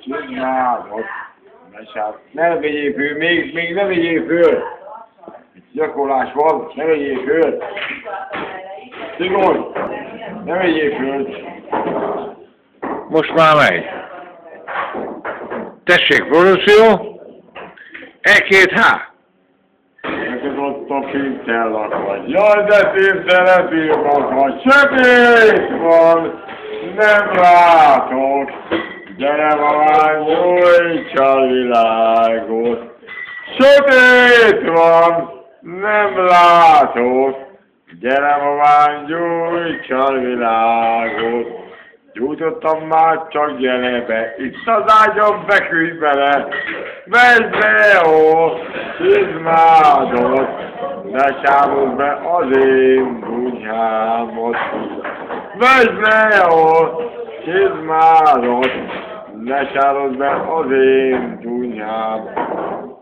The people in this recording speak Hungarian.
Csizmádot. Ne vegyél föl, még ne vegyél föl. Gyakorlás van, ne vegyél föl. Szigorj, ne vegyél föl. Most már megy. Tessék, produkció. 1-2-H. Neked ott a filmtellak vagy. Jaj, de szép telepírnak vagy. Sötét van, nem látok. Gyere már, nyújts a világot. Sötét van, nem látok. Gyere már, nyújts a világot. Gyújtottam már, csak gyere be. Itt az ágyam, feküdj bele. Vedd be, ó, csizmádot. Ne sávozd be az én bunyámot. Vedd be, ó, csizmádot. Ne sávozd be az én bunyámot.